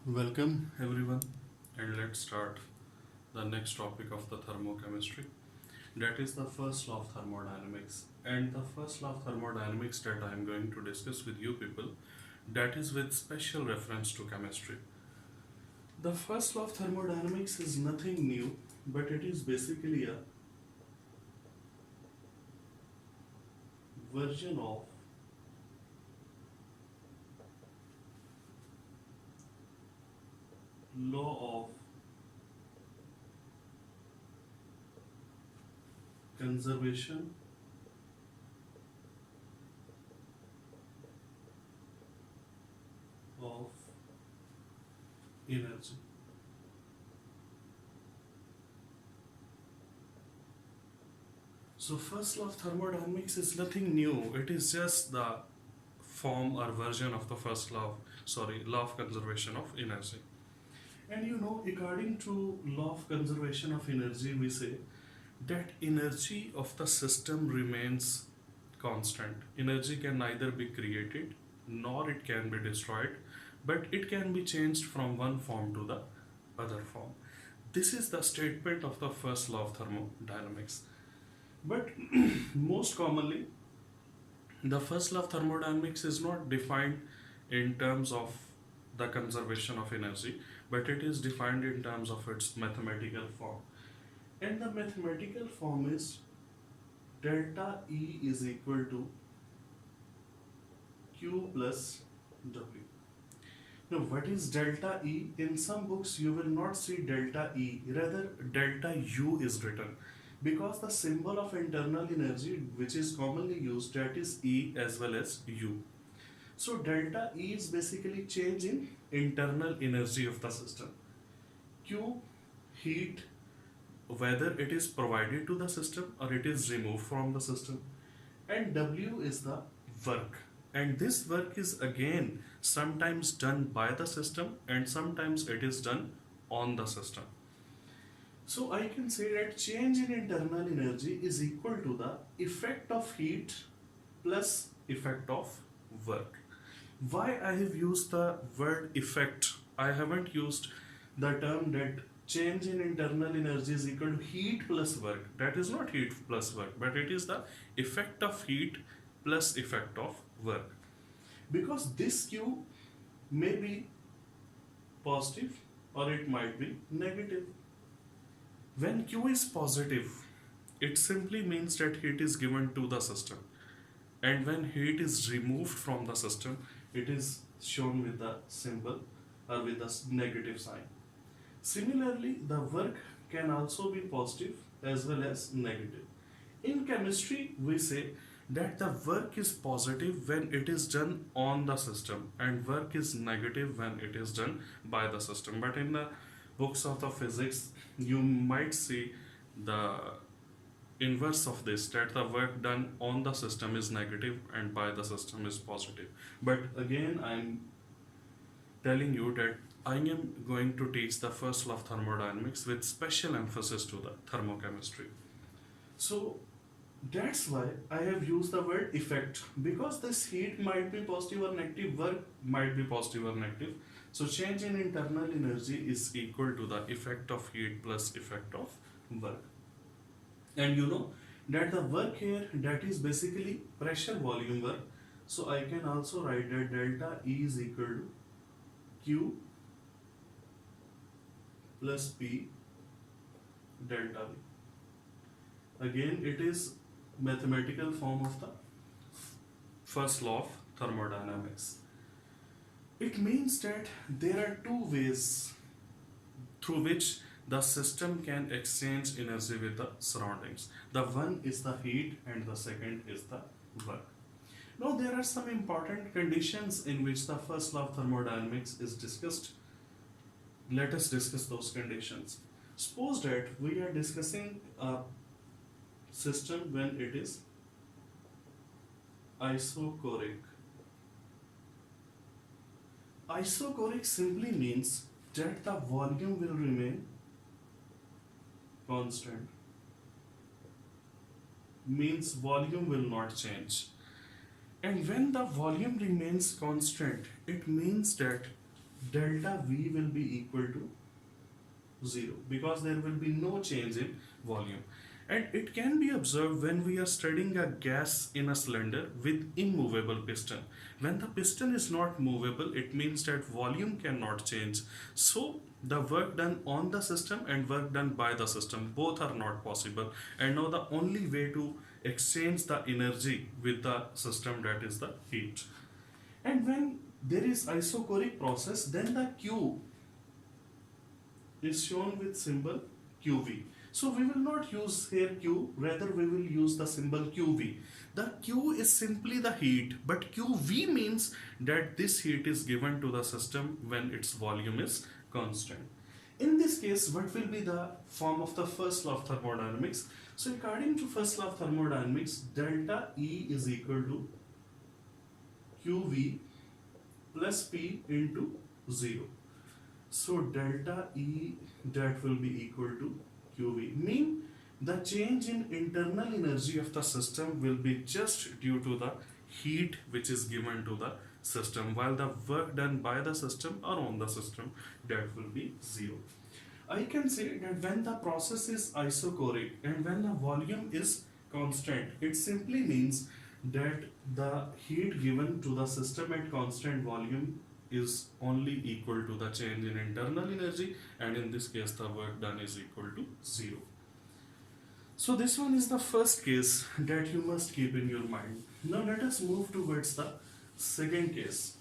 Welcome everyone, and let's start the next topic of the thermochemistry. That is the first law of thermodynamics. And the first law of thermodynamics that I am going to discuss with you people, that is with special reference to chemistry. The first law of thermodynamics is nothing new, but it is basically a version of law of conservation of energy. So first law of thermodynamics is nothing new. It is just the form or version of the first law of conservation of energy. And according to law of conservation of energy, we say that energy of the system remains constant. Energy can neither be created nor it can be destroyed, but it can be changed from one form to the other form. This is the statement of the first law of thermodynamics. But most commonly, the first law of thermodynamics is not defined in terms of the conservation of energy, but it is defined in terms of its mathematical form. And the mathematical form is delta E is equal to Q plus W. Now, what is delta E? In some books, you will not see delta E, rather, delta U is written because the symbol of internal energy, which is commonly used, that is E as well as U. So, delta E is basically change in internal energy of the system. Q, heat, whether it is provided to the system or it is removed from the system, and W is the work. And this work is again sometimes done by the system and sometimes it is done on the system. So I can say that change in internal energy is equal to the effect of heat plus effect of work. Why I have used the word effect? I haven't used the term that change in internal energy is equal to heat plus work. That is not heat plus work, but it is the effect of heat plus effect of work. Because this Q may be positive or it might be negative. When Q is positive, it simply means that heat is given to the system. And when heat is removed from the system, it is shown with the symbol or with the negative sign. Similarly, the work can also be positive as well as negative. In chemistry, we say that the work is positive when it is done on the system and work is negative when it is done by the system. But in the books of the physics, you might see the inverse of this, that the work done on the system is negative and by the system is positive. But again, I'm telling you that I am going to teach the first law of thermodynamics with special emphasis to the thermochemistry. So that's why I have used the word effect, because this heat might be positive or negative, work might be positive or negative. So change in internal energy is equal to the effect of heat plus effect of work. And you know that the work here, that is basically pressure volume work. So I can also write that delta E is equal to Q plus P delta V. Again, it is mathematical form of the first law of thermodynamics. It means that there are two ways through which the system can exchange energy with the surroundings. The one is the heat and the second is the work. Now there are some important conditions in which the first law of thermodynamics is discussed. Let us discuss those conditions. Suppose that we are discussing a system when it is isochoric. Isochoric simply means that the volume will remain constant. Means volume will not change. And when the volume remains constant, it means that delta V will be equal to 0 because there will be no change in volume. And it can be observed when we are studying a gas in a cylinder with immovable piston. When the piston is not movable, it means that volume cannot change. So the work done on the system and work done by the system, both are not possible. And now the only way to exchange the energy with the system, that is the heat. And when there is isochoric process, then the Q is shown with symbol QV. So we will not use here Q, rather we will use the symbol QV. The Q is simply the heat, but QV means that this heat is given to the system when its volume is constant. In this case, what will be the form of the first law of thermodynamics? So according to first law of thermodynamics, delta E is equal to QV plus P into 0. So delta E, that will be equal to QV. Mean the change in internal energy of the system will be just due to the heat which is given to the system, while the work done by the system or on the system, that will be 0. I can say that when the process is isochoric and when the volume is constant, it simply means that the heat given to the system at constant volume is only equal to the change in internal energy, and in this case the work done is equal to 0. So this one is the first case that you must keep in your mind. Now let us move towards the second case.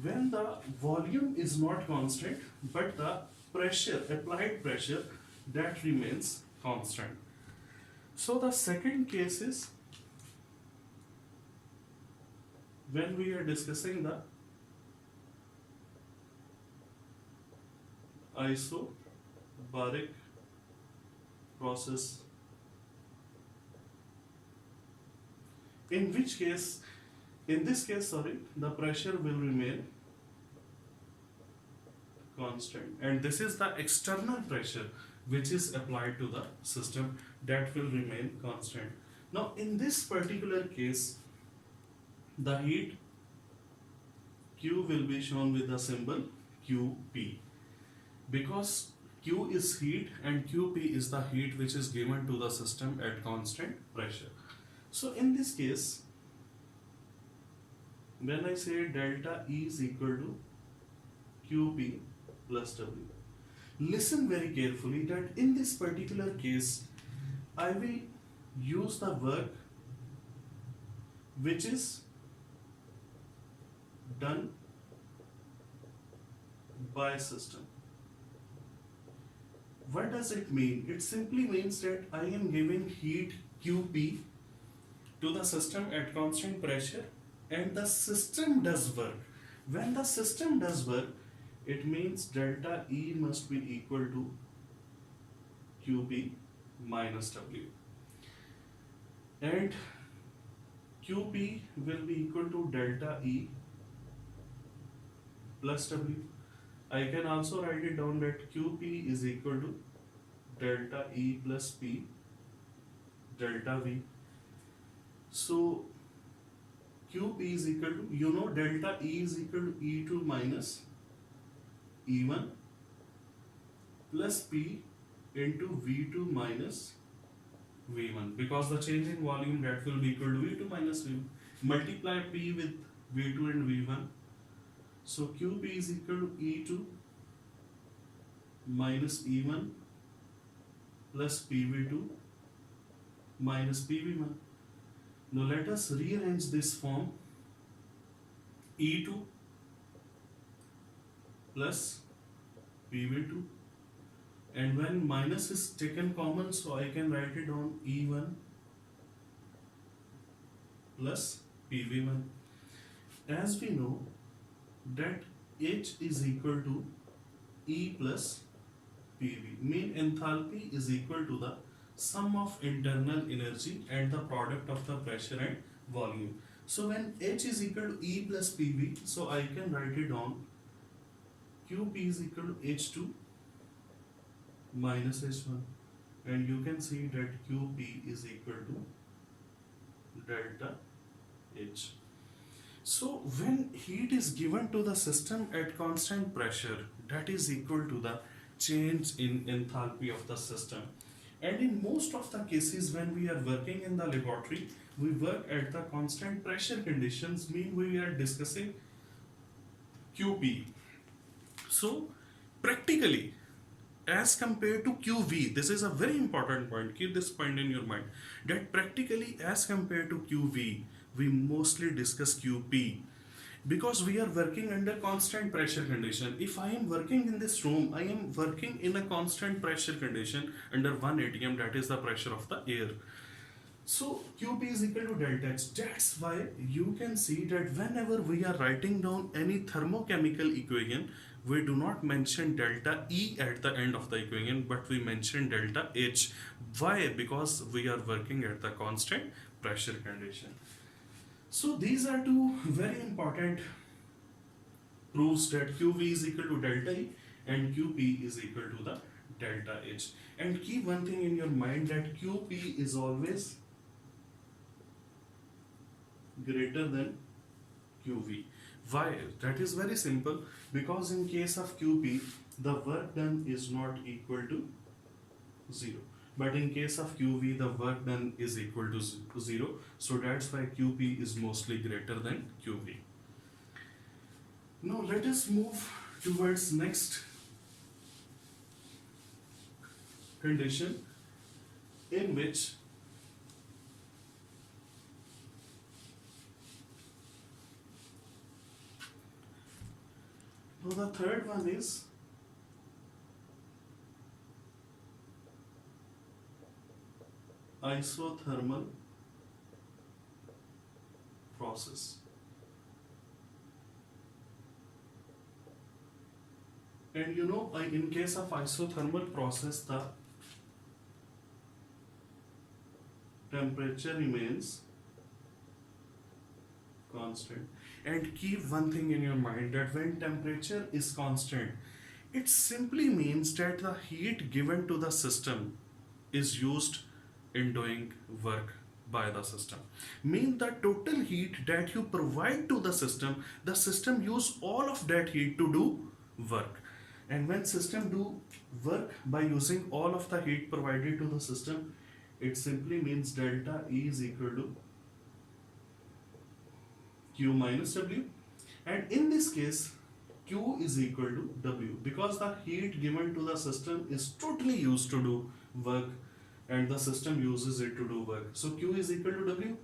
When the volume is not constant but the pressure, applied pressure, that remains constant. So the second case is when we are discussing the isobaric process, in which case, in this case, sorry, the pressure will remain constant, and this is the external pressure which is applied to the system, that will remain constant. Now in this particular case, the heat Q will be shown with the symbol QP, because Q is heat and QP is the heat which is given to the system at constant pressure. So in this case, when I say delta E is equal to QP plus W, listen very carefully that in this particular case, I will use the work which is done by system. What does it mean? It simply means that I am giving heat QP to the system at constant pressure and the system does work. When the system does work, it means delta E must be equal to QP minus W. And QP will be equal to delta E plus W. I can also write it down that QP is equal to delta E plus P delta V. So QP is equal to, you know, delta E is equal to E2 minus E1 plus P into V2 minus V1, because the change in volume, that will be equal to V2 minus V1. Multiply P with V2 and V1. So QP is equal to E2 minus E1 plus PV2 minus PV1. Now let us rearrange this form. E2 plus PV2, and when minus is taken common, so I can write it on E1 plus PV1. As we know that H is equal to E plus PV, mean enthalpy is equal to the sum of internal energy and the product of the pressure and volume. So when H is equal to E plus PV, so I can write it on QP is equal to H2 minus H1, and you can see that QP is equal to delta H. So when heat is given to the system at constant pressure, that is equal to the change in enthalpy of the system. And in most of the cases when we are working in the laboratory, we work at the constant pressure conditions, mean we are discussing QP. So practically, as compared to QV, this is a very important point, keep this point in your mind, that practically as compared to QV, we mostly discuss QP because we are working under constant pressure condition. If I am working in this room, I am working in a constant pressure condition under 1 atm, that is the pressure of the air. So QP is equal to delta H. That's why you can see that whenever we are writing down any thermochemical equation, we do not mention delta E at the end of the equation, but we mention delta H. Why? Because we are working at the constant pressure condition. So these are two very important proofs that QV is equal to delta E and QP is equal to the delta H. And keep one thing in your mind, that QP is always greater than QV. Why? That is very simple, because in case of QP, the work done is not equal to 0. But in case of QV, the work done is equal to 0. So that's why QP is mostly greater than QV. Now let us move towards next condition, in which now the third one is isothermal process. And you know, in case of isothermal process, the temperature remains constant. And keep one thing in your mind, that when temperature is constant, it simply means that the heat given to the system is used in doing work by the system. Mean the total heat that you provide to the system use all of that heat to do work. And when system do work by using all of the heat provided to the system, it simply means delta E is equal to Q minus W. And in this case, Q is equal to W, because the heat given to the system is totally used to do work and the system uses it to do work. So Q is equal to W.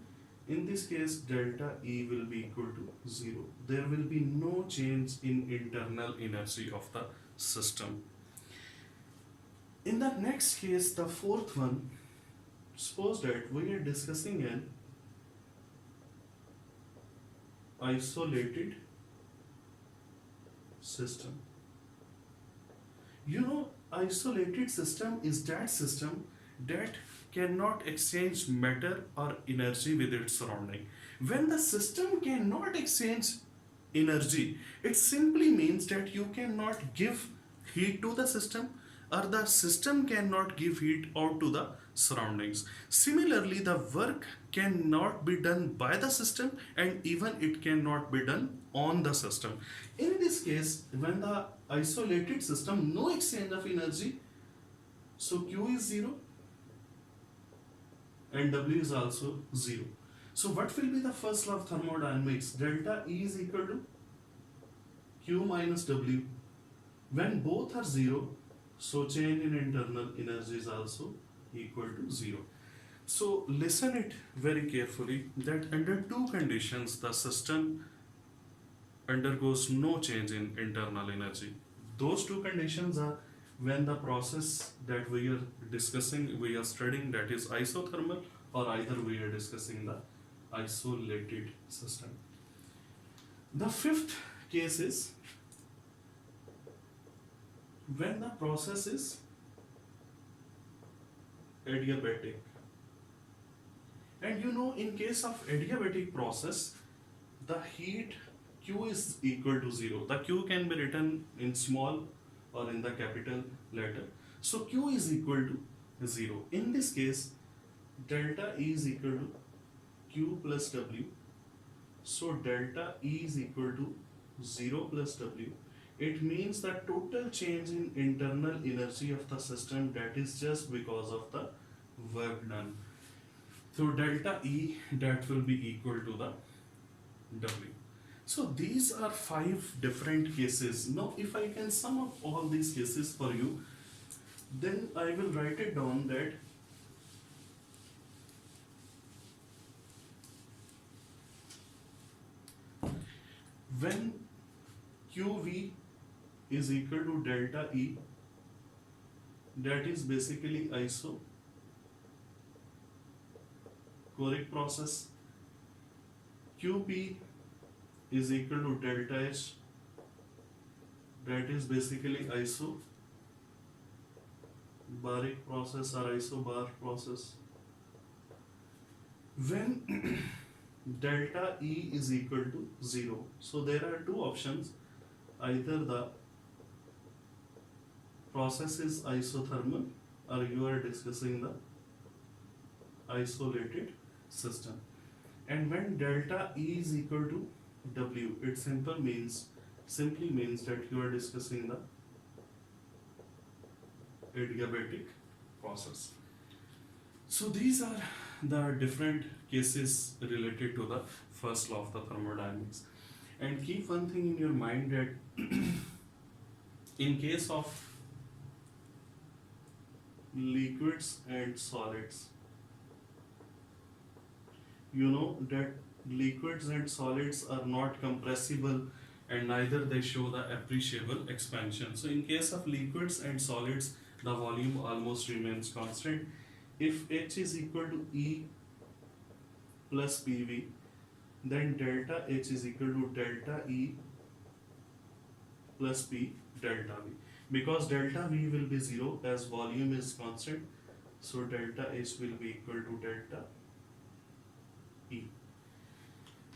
In this case, delta E will be equal to 0. There will be no change in internal energy of the system. In the next case, the fourth one, suppose that we are discussing an isolated system. You know, isolated system is that system that cannot exchange matter or energy with its surrounding. When the system cannot exchange energy, it simply means that you cannot give heat to the system, or the system cannot give heat out to the surroundings. Similarly, the work cannot be done by the system, and even it cannot be done on the system. In this case, when the isolated system, no exchange of energy, so Q is 0 and W is also 0. So what will be the first law of thermodynamics? Delta E is equal to Q minus W. When both are 0, so change in internal energy is also equal to 0. So listen it very carefully, that under two conditions the system undergoes no change in internal energy. Those two conditions are when the process that we are discussing, we are studying, that is isothermal, or either we are discussing the isolated system. The fifth case is when the process is adiabatic. And you know, in case of adiabatic process, the heat Q is equal to 0. The Q can be written in small or in the capital letter. So Q is equal to 0. In this case, delta E is equal to Q plus W. So delta E is equal to 0 plus W. It means the total change in internal energy of the system, that is just because of the work done. So delta E, that will be equal to the W. So these are 5 different cases. Now if I can sum up all these cases for you, then I will write it down that when QV is equal to delta E, that is basically isochoric process. QP is equal to delta H, that is basically isobaric process or isobar process. When delta E is equal to 0, so there are two options: either the process is isothermal or you are discussing the isolated system. And when delta E is equal to W, it simply means that you are discussing the adiabatic process. So these are the different cases related to the first law of the thermodynamics. And keep one thing in your mind, that in case of liquids and solids, you know that liquids and solids are not compressible and neither they show the appreciable expansion. So in case of liquids and solids, the volume almost remains constant. If H is equal to E plus PV, then delta H is equal to delta E plus P delta V. Because delta V will be 0 as volume is constant, so delta H will be equal to delta E.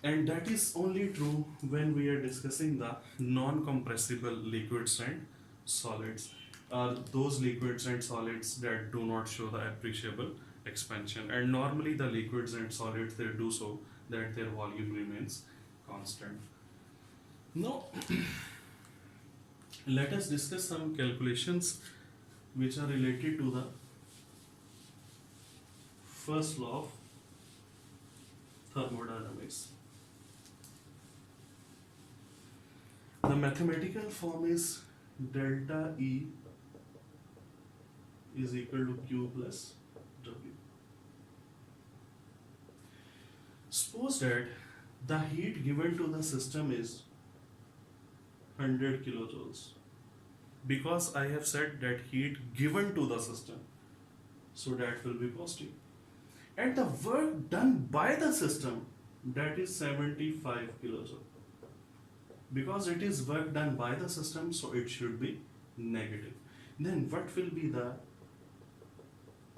And that is only true when we are discussing the non-compressible liquids and solids, or those liquids and solids that do not show the appreciable expansion. And normally the liquids and solids, they do so that their volume remains constant. Now let us discuss some calculations which are related to the first law of thermodynamics. The mathematical form is delta E is equal to Q plus W. Suppose that the heat given to the system is 100 kilojoules. Because I have said that heat given to the system, so that will be positive. And the work done by the system, that is 75 kilojoules. Because it is work done by the system, so it should be negative. Then what will be the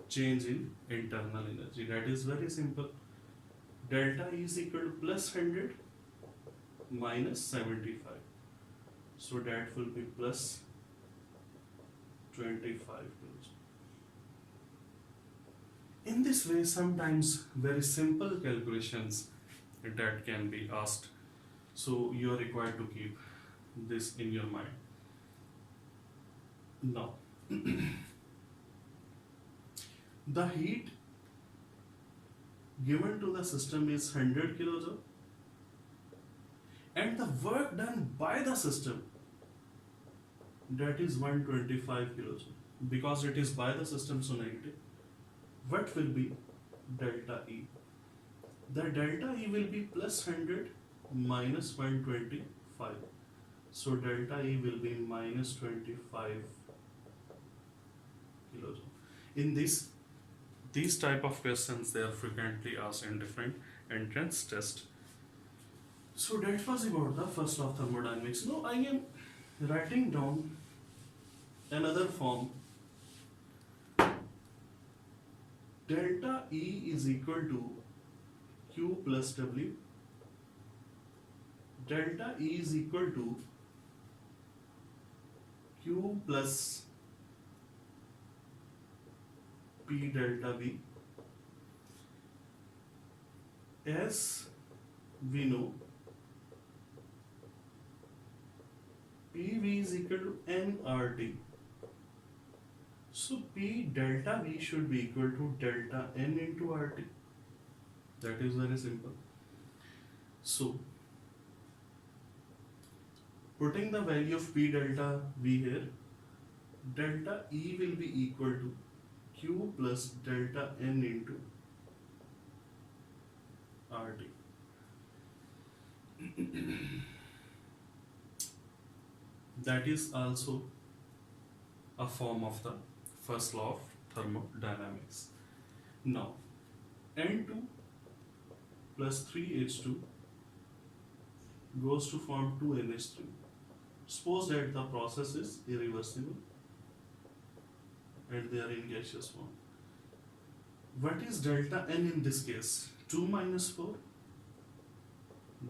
change in internal energy? That is very simple. Delta E is equal to plus 100 minus 75. So that will be plus 25 kilojoules. In this way, sometimes very simple calculations that can be asked. So you are required to keep this in your mind. Now, the heat given to the system is 100 kilojoule, and the work done by the system, that is 125 kilojoule. Because it is by the system, so negative. What will be delta E? The delta E will be plus 100 minus 125. So delta E will be minus 25 kilojoule. In these type of questions, they are frequently asked in different entrance tests. So that was about the first law of thermodynamics. Now I am writing down another form. Delta E is equal to Q plus W. Delta E is equal to Q plus P delta V, as we know PV is equal to nRT. So P delta V should be equal to delta N into RT. That is very simple. So putting the value of P delta V here, delta E will be equal to Q plus delta N into RT. That is also a form of the first law of thermodynamics. Now, N2 plus 3H2 goes to form 2NH3. Suppose that the process is irreversible and they are in gaseous form. What is delta N in this case? 2 minus 4,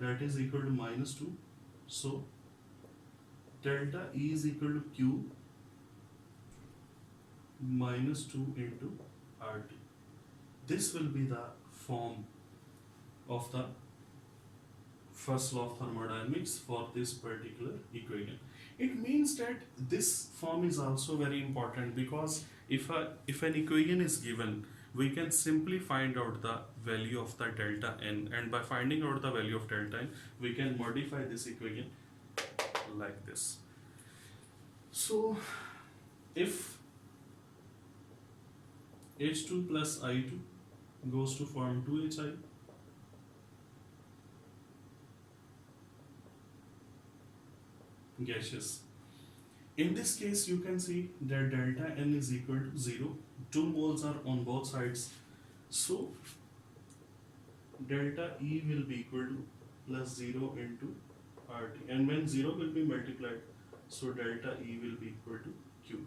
that is equal to minus 2. So, delta E is equal to Q minus 2 into RT. This will be the form of the first law of thermodynamics for this particular equation. It means that this form is also very important, because if an equation is given, we can simply find out the value of the delta n, and by finding out the value of delta n, we can modify this equation like this. So if H2 plus I2 goes to form 2HI, gaseous. In this case, you can see that delta N is equal to 0. 2 moles are on both sides. So, delta E will be equal to plus 0 into RT. And when 0 will be multiplied, so delta E will be equal to Q.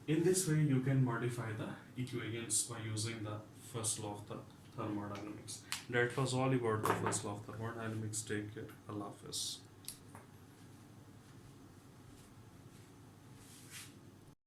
In this way, you can modify the equations by using the first law of the thermodynamics. That was all about the first law of thermodynamics. Take care. Allah Hafiz.